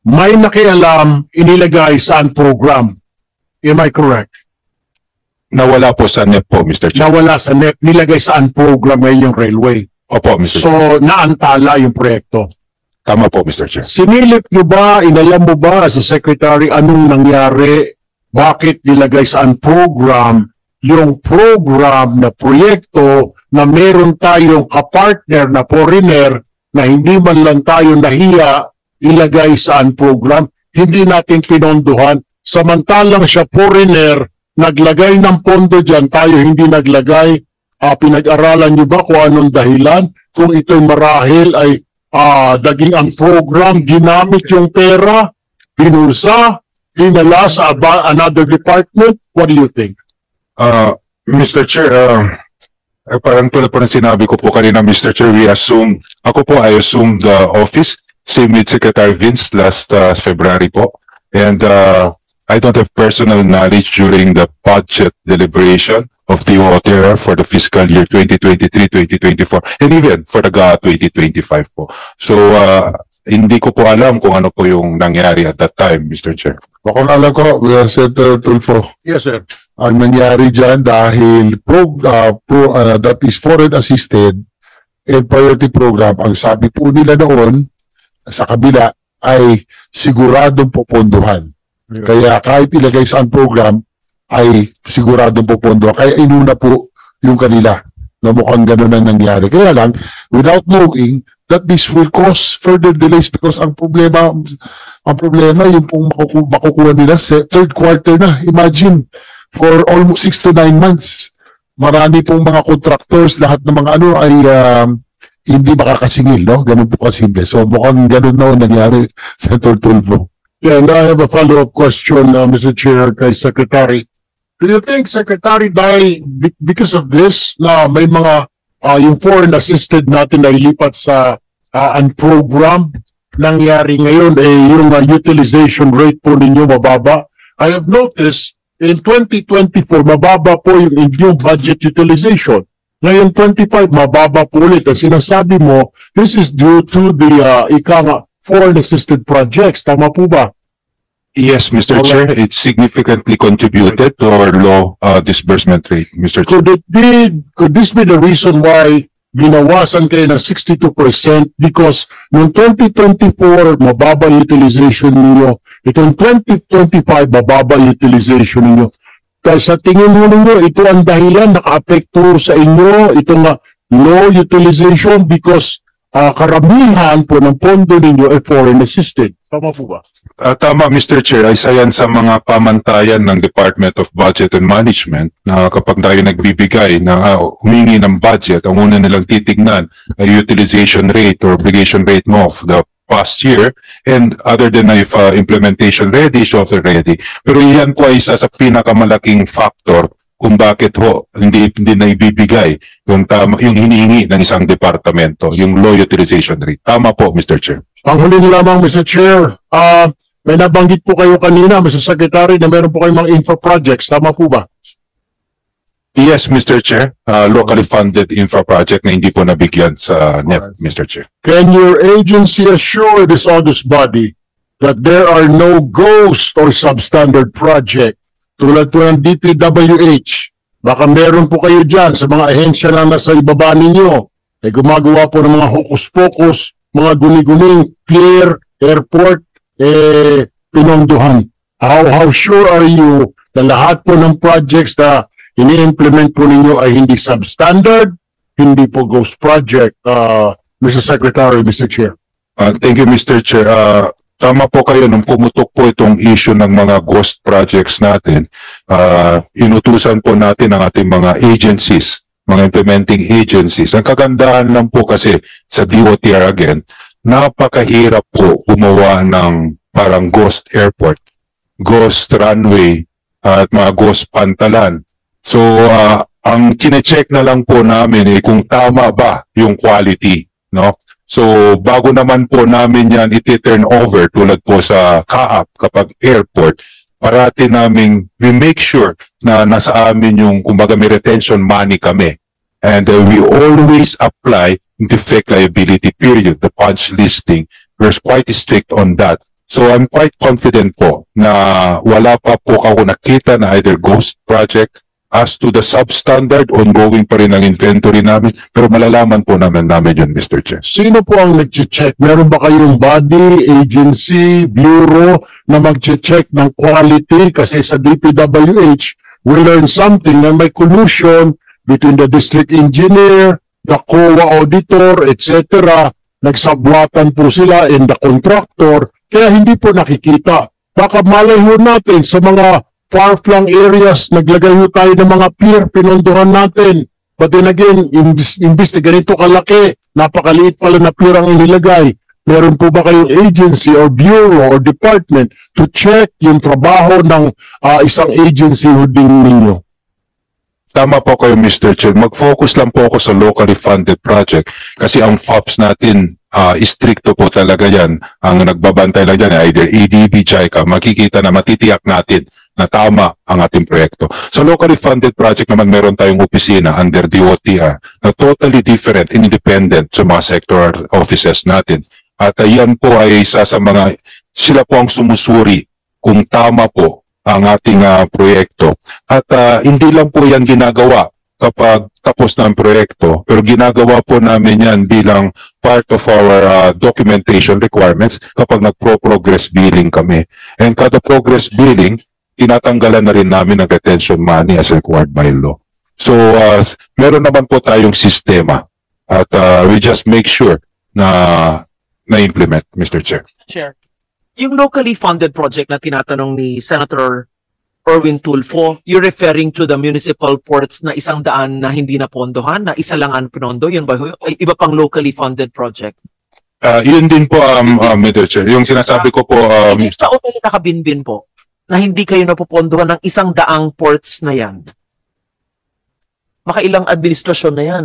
may nakialam inilagay sa program. Am I correct? Nawala po sa NEP po, Mr. Chair. Nawala sa NEP, nilagay sa program ngayon yung railway. Opo, Mr. Chair. So, naantala yung proyekto. Tama po, Mr. Chair. Sinilip nyo ba, inalam mo ba as a secretary anong nangyari? Bakit nilagay sa program yung program na proyekto na meron tayong kapartner na foreigner na hindi man lang tayo nahiya ilagay sa program, hindi natin pinondohan. Samantalang siya foreigner, naglagay ng pondo dyan, tayo hindi naglagay. Pinag-aralan nyo ba kung anong dahilan? Kung ito'y marahil ay daging program, ginamit yung pera, binulsa, dinala sa another department? What do you think? Mr. Chair, parang tulad po ng sinabi ko po kanina, Mr. Chair, I assumed the office, same with Secretary Vince last February po. And I don't have personal knowledge during the budget deliberation of the OTR for the fiscal year 2023-2024 and even for the GA 2025 po. So, hindi ko po alam kung ano po yung nangyari at that time, Mr. Chair. Baka alam ko, Senator Tulfo. Yes, sir. Ang nangyari dyan dahil that is foreign assisted and priority program, ang sabi po nila noon sa kabila ay siguradong popondohan. Yeah. Kaya kahit ilagay sa program ay siguradong popondohan. Kaya inuna po yung kanila na mukhang ganun ang nangyari. Kaya lang, without knowing that this will cause further delays because ang problema yung pong makukuha nila sa third quarter na. Imagine, for almost 6 to 9 months, marami pong mga contractors, lahat ng mga ay hindi makakasingil, no? Ganun po kasimple. So mukhang ganun na nangyari, Senator Tulfo. Yeah, and I have a follow-up question, Mr. Chair, kay Secretary. Do you think, Secretary, dahil because of this, na may mga yung foreign assisted natin na ilipat sa program, nangyari ngayon, yung utilization rate po ninyo mababa. I have noticed, in 2024, mababa po yung inyong budget utilization. Ngayon, 25, mababa po ulit. Ang sinasabi mo, this is due to the foreign assisted projects. Tama po ba? Yes, Mr. Chair, it significantly contributed to our low disbursement rate, Mr. Chair. Could this be the reason why binawasan kayo ng 62% because noong 2024, mababa utilization ninyo. Itong 2025, mababa utilization ninyo. Kaya sa tingin ninyo, ito ang dahilan, naka-apekto sa inyo, itong low utilization because karamihan po ng pondo ninyo ay foreign assisted. Tama po ba? Tama, Mr. Chair. Isa yan sa mga pamantayan ng Department of Budget and Management na kapag tayo nagbibigay na humingi ng budget, ang una nilang titignan ay utilization rate or obligation rate mo of the past year, and other than if implementation ready, software ready. Pero yan po ay isa sa pinakamalaking factor kung bakit hindi na ibibigay yung hinihingi ng isang departamento, yung low utilization rate. Tama po, Mr. Chair. Ang huli lamang, Mr. Chair, may nabanggit po kayo kanina, Mr. Secretary, na meron po kayong mga infra projects. Tama po ba? Yes, Mr. Chair. Locally funded infra project na hindi po nabigyan sa NEP, Mr. Chair. Can your agency assure this august body that there are no ghost or substandard project tulad po ng DPWH? Baka meron po kayo dyan sa mga ahensya na nasa ibaba ninyo. Ay gumagawa po ng mga hokus-pokus, mga guni-guning, pier, airport, pinondohan. How sure are you na lahat po ng projects na ini-implement po ninyo ay hindi substandard, hindi po ghost project, Mr. Secretary, Mr. Chair? Thank you, Mr. Chair. Tama po kayo, nung pumutok po itong issue ng mga ghost projects natin, inutusan po natin ang ating mga agencies, mga implementing agencies. Ang kagandahan lang po kasi sa DOTR again, napakahirap po gumawa ng parang ghost airport, ghost runway, at mga ghost pantalan. So, ang kine-check na lang po namin ay kung tama ba yung quality, no? So, bago naman po namin yan iti-turn over tulad po sa CAAP kapag airport, parati namin we make sure na nasa amin yung, kumbaga, may retention money kami. And we always apply defect liability period, the punch listing. We're quite strict on that. So I'm quite confident po na wala pa po ako nakita na either ghost project. As to the substandard, ongoing pa rin ang inventory namin, pero malalaman po namin yun, Mr. Chair. Sino po ang nag-check? Meron ba kayong body, agency, bureau na mag-check ng quality? Kasi sa DPWH, we learn something na may collusion between the district engineer, the COA auditor, etc. Nagsabwatan po sila and the contractor, kaya hindi po nakikita. Baka malay ho natin sa mga far-flung areas, naglagay ho tayo ng mga pier, pinondohan natin. But then again, imbis na ganito kalaki, napakaliit pala na pier ang inilagay. Meron po ba kayong agency or bureau or department to check yung trabaho ng isang agency ho din ninyo? Tama po kayo, Mr. Chair. Mag-focus lang po ako sa locally funded project kasi ang FOPs natin, stricto po talaga yan. Ang nagbabantay lang dyan, either EDB, JICA, makikita na matitiyak natin na tama ang ating proyekto. Sa locally funded project naman, meron tayong opisina under DOTR na totally different, independent sa mga sector offices natin. At yan po ay isa sa mga, sila po ang sumusuri kung tama po ang ating proyekto. At hindi lang po yan ginagawa kapag tapos na ang proyekto, pero ginagawa po namin yan bilang part of our documentation requirements kapag nagpo-progress billing kami. And kada progress billing, tinatanggalan na rin namin ng retention money as required by law. So, meron naman po tayong sistema at we just make sure na na-implement, Mr. Chair. Chair, yung locally funded project na tinatanong ni Senator Erwin Tulfo, you're referring to the municipal ports na 100 na hindi napondohan, na isa lang ang pinondo, yun ba? Iba pang locally funded project? Yun din po, Mr. Chair. Yung sinasabi ko po... Ilang taon na yung nakabinbin po na hindi kayo napupondohan ng 100 ports na yan? Makailang administrasyon na yan?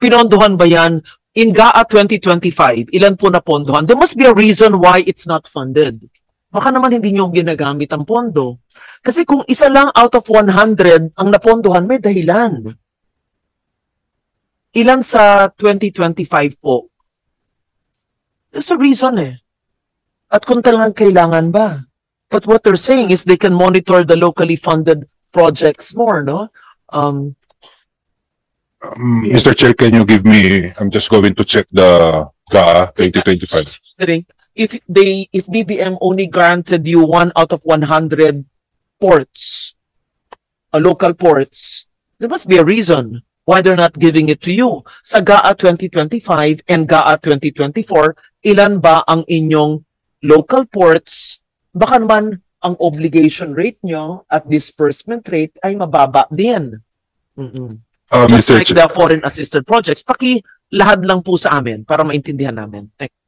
Pinondohan ba yan? In GAA 2025, ilan po napondohan? There must be a reason why it's not funded. Baka naman hindi nyo ginagamit ang pondo. Kasi kung isa lang out of 100 ang napondohan, may dahilan. Ilan sa 2025 po? There's a reason eh. At kung talagang kailangan ba? But what they're saying is they can monitor the locally funded projects more, no? Mr. Chair, can you give me, I'm just going to check the GAA 2025. If DBM only granted you 1 out of 100 ports, local ports, there must be a reason why they're not giving it to you. Sa GAA 2025 and GAA 2024, ilan ba ang inyong local ports? Baka naman ang obligation rate nyo at disbursement rate ay mababa din. Just like the foreign assisted projects, lahad lang po sa amin para maintindihan namin. Thank you.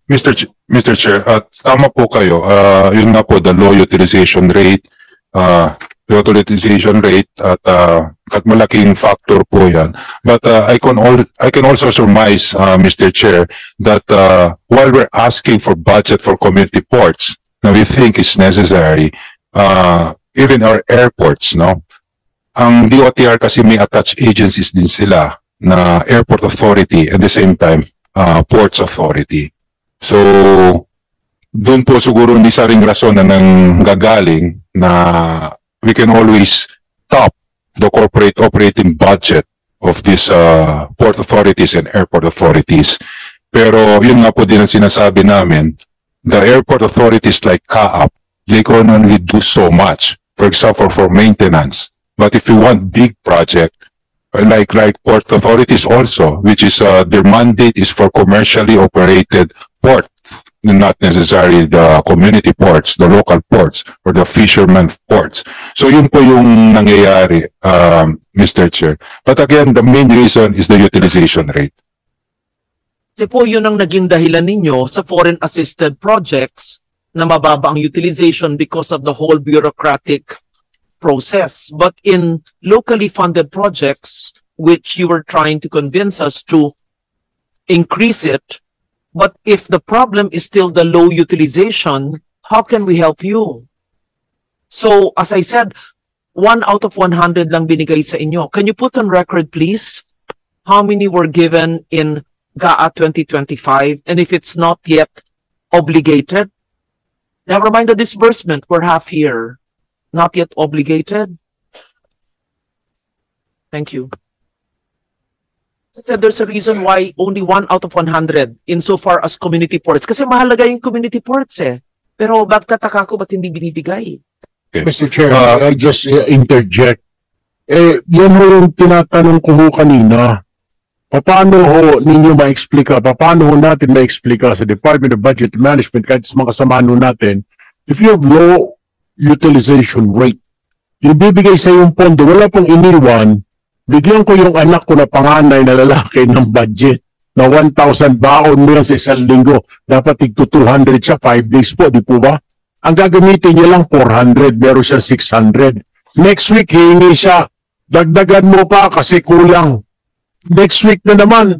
Mr. Chair, tama po kayo. Yun nga po, the low utilization rate, at malaking factor po yan. But I can also surmise, Mr. Chair, that while we're asking for budget for community ports, na we think is necessary, even our airports, no? Ang DOTR kasi may attached agencies din sila na airport authority at the same time ports authority. So, doon po siguro hindi sa ring rason na nang gagaling na we can always top the corporate operating budget of these port authorities and airport authorities. Pero yun nga po din ang sinasabi namin, the airport authorities like CAAP, they can only do so much, for example, for maintenance. But if you want big project, like port authorities also, which is their mandate is for commercially operated ports, not necessarily the community ports, the local ports, or the fisherman ports. So yun po yung nangyayari, Mr. Chair. But again, the main reason is the utilization rate. Kasi po yun ang naging dahilan ninyo sa foreign assisted projects na mababa ang utilization because of the whole bureaucratic process. But in locally funded projects, which you were trying to convince us to increase it, but if the problem is still the low utilization, how can we help you? So, as I said, 1 out of 100 lang binigay sa inyo. Can you put on record, please, how many were given in GAA 2025? And if it's not yet obligated, never mind the disbursement, we're half year. Not yet obligated? Thank you. I said there's a reason why only 1 out of 100 insofar as community ports. Kasi mahalaga yung community ports eh. Pero bagtataka ko ba't hindi binibigay? Mr. Chair, I just interject. Yan ho yung tinatanong ko ho kanina. Paano ho ninyo ma-explika? Paano ho natin ma-explika sa Department of Budget Management kahit sa mga kasamahan ho natin, if you have low utilization rate, yung bibigay sa yung pondo, wala pong iniwan, bigyan ko yung anak ko na panganay na lalaki ng budget na 1,000 baon mo yan sa isang linggo. Dapat tigto 200 siya, 5 days po, di po ba? Ang gagamitin niya lang 400, meron siya 600. Next week, hihingi siya. Dagdagan mo pa kasi kulang. Next week na naman,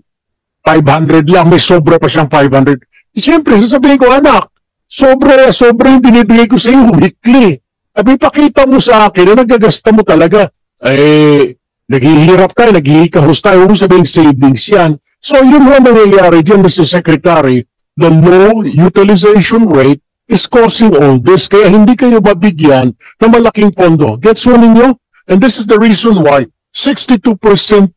500 lang, may sobra pa siyang 500. Siyempre, sasabihin ko, anak, sobra yung binibigay ko sa iyo weekly. Abi, pakita mo sa akin na nagagasta mo talaga. Naghihirap tayo, naghihikahos tayo, huwag sabihin savings yan. So, yun mo nangyayari dyan, Mr. Secretary, the low utilization rate is causing all this. Kaya hindi kayo mabigyan ng malaking pondo. Gets one ninyo? And this is the reason why 62%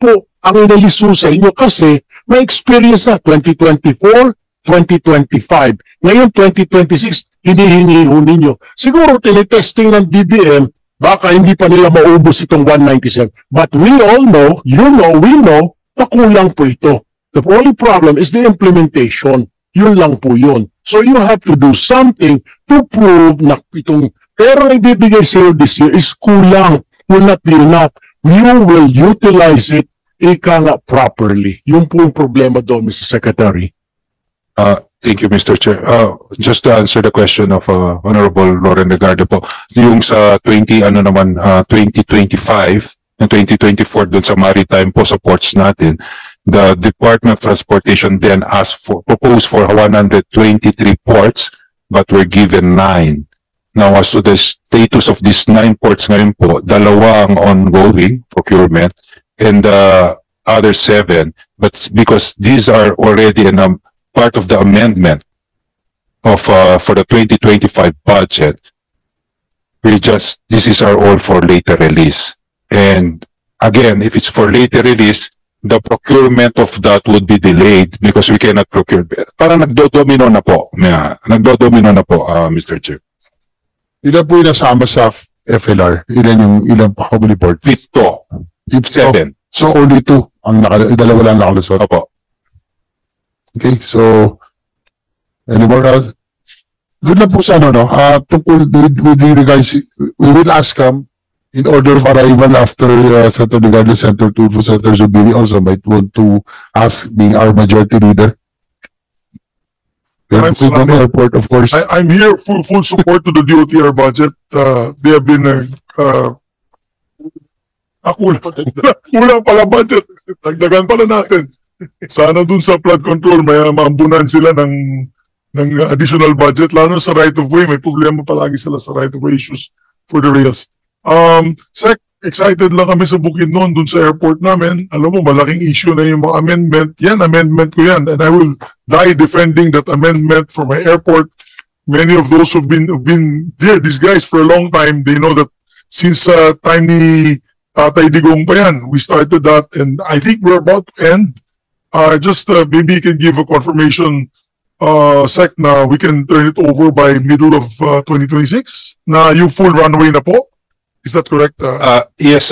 po ang inaliso sa inyo kasi may experience na 2024, 2025. Ngayon, 2026, hinihingi ho ninyo. Siguro, tinitesting ng DBM, baka hindi pa nila maubos itong 197. But we all know, you know, we know, na kulang po ito. The only problem is the implementation. Yun lang po yun. So you have to do something to prove na itong pera na ibibigay sa iyo this year is kulang, will not be enough. You will utilize it properly. Yung po yung problema doon, Mr. Secretary. Thank you, Mr. Chair. Just to answer the question of Honorable Loren Legarda po, yung sa 2025 and 2024 doon sa maritime po sa ports natin, the Department of Transportation then proposed for 123 ports, but were given 9. Now, as to the status of these 9 ports ngayon po, 2 ang ongoing procurement, and the other 7, but because these are already in part of the amendment of for the 2025 budget, this is our all for later release. And again, if it's for later release, the procurement of that would be delayed because we cannot procure. Parang nagdodomino na po. Nagdodomino na po, Mr. Chair. Ilan po yung nasama sa FLR? Ilan pa? How many ports? 7. So only 2. Dalawa lang nakalusot. Opo. Okay, so any more else? Doon lang po sa tungkol with regards, we will ask in order of arrival after Senator Legarda, Senator Tulfo, Senator Zubiri also might want to ask, being our majority leader. Airport, of course. I'm here full support to the DOTR budget. They have been kulang pala budget. Dagdagan pala natin. Sana dun sa flood control may maambunan sila ng additional budget, lalo sa right of way. May problema palagi sila sa right of way issues for the rails. Sec, excited lang kami sa Bukidnon dun sa airport namin. Alam mo, malaking issue na yung mga amendment. Yan, amendment ko yan. And I will die defending that amendment for my airport. Many of those who've been there, these guys for a long time, they know that since time ni Tatay Digong pa yan, we started that, and I think we're about to end. Just maybe you can give a confirmation, Sec, na we can turn it over by middle of 2026, na yung full runway na po. Is that correct? Yes,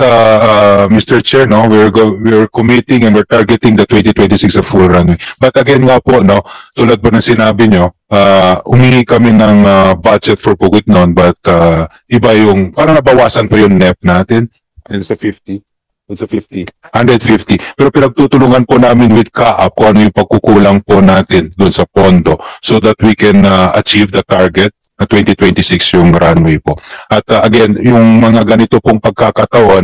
Mr. Chair, no, we're committing and we're targeting the 2026 a full runway. But again nga po, no, tulad po ng sinabi nyo, humingi kami ng budget for Bukidnon, but iba yung, parang nabawasan po yung NEP natin. And sa 50. It's a 150. Pero pinagtutulungan po namin with CAAP kung ano yung pagkukulang po natin doon sa pondo so that we can achieve the target na 2026 yung runway po. At again, yung mga ganito pong pagkakataon,